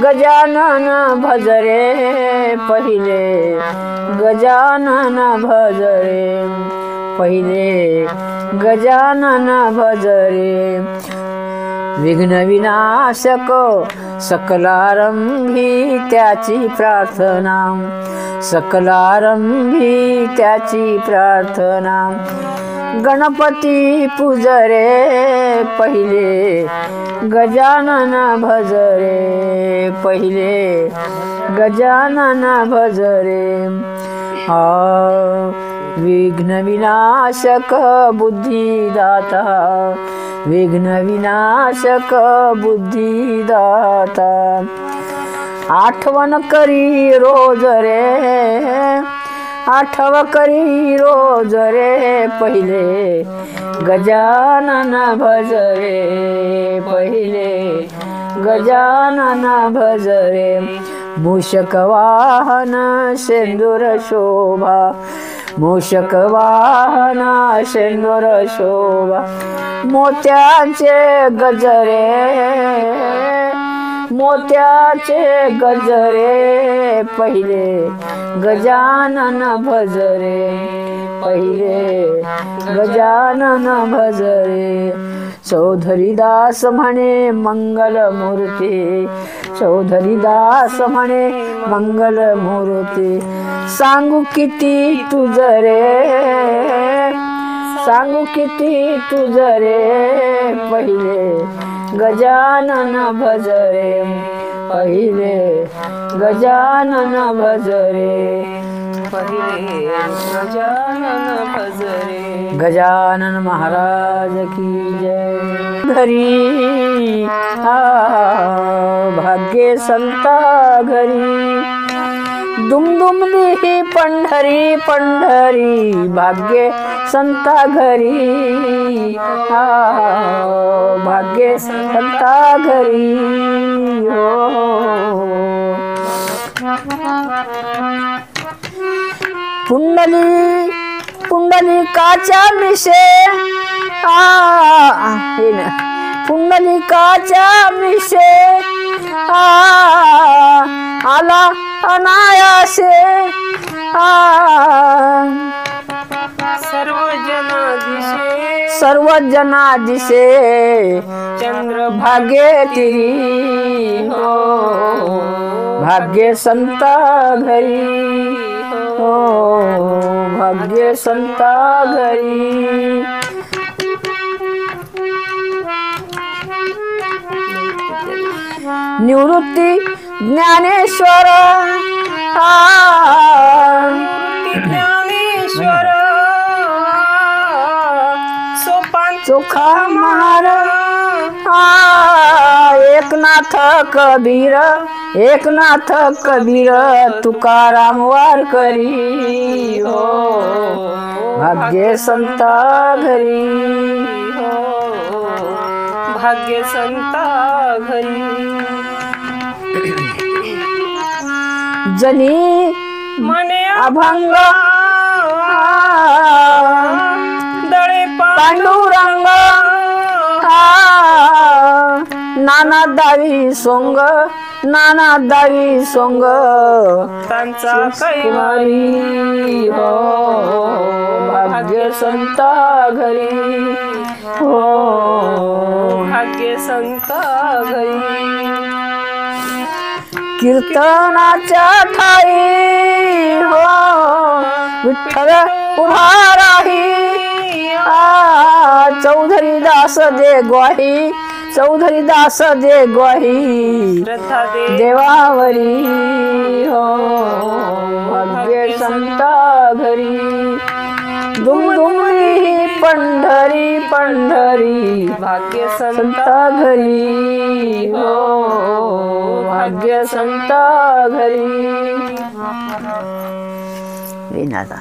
गजानन भज रे पहिले, गजानन भज रे पहिले, गजानन भज रे. विघ्न विनाशक सकलारंभी त्याची प्रार्थना, सकलारंभी त्याची प्रार्थना. गणपती पूज रे पहिले, गजानन भज रे पहिले, गजानन भज रे. विघ्न विनाशक बुद्धिदाता, विघ्न विनाशक बुद्धिदाता. आठवण करी रोज रे, आठव करी रोज रे पहिले, गजानन भज रे पहिले, गजानन भज रे. मूषक वाहन शेंदूर शोभा, मूषक वाहन शेंदूर शोभा. मोत्याचे गजरे, मोत्याचे गजरे पहिले, गजानन भज रे पहिले, गजानन भज रे. चौधरीदास म्हणे मंगल मूर्ती, चौधरीदास म्हणे मंगल मूर्ती. सांगू किती तुझ रे, सांगू किती तुझ रे पहिले, गजानन भज रे पहिले, गजानन भज रे पहिले, गजानन भज रे. गजानन महाराज की जय. घरी भाग्ये संता घरी, दुमदुमली पंढरी पंढरी, भाग्ये संता घरी, भाग्ये संता घरी. पुंडली पुंडलिकाच्या मिशे, पुंडलिकाच्या मिशे आला अनायासे. सर्व जना दिसे, सर्व जना दिसे चंद्र भाग्ये तिरी हो, भाग्ये संता घरी हो, भाग्ये संता घरी. निवृत्ती ज्ञानेश्वर, ज्ञानेश्वर सोपान चोखा महार. एकनाथ कबीर, एकनाथ कबीर तुकाराम वारकरी हो, भाग्ये संता घरी हो, भाग्ये संता घरी. जनी मने अभंग दळे पांडुरंग, नाना दावी सोंग, नाना दावी सोंग त्यांचा कैवारी हो, भाग्य संता घरी हो, भाग्य संता घरी. कीर्तनाच्या ठाई हो, विठ्ठल उभा राही. चौधरी दास दे ग्वाही, चौधरी दास दे ग्वाही देवावरी हो, भाग्य संता घरी. दुमदुमली पंढरी पंढरी, भाग्य संता घरी हो, भाग्य संता घरी. विनादा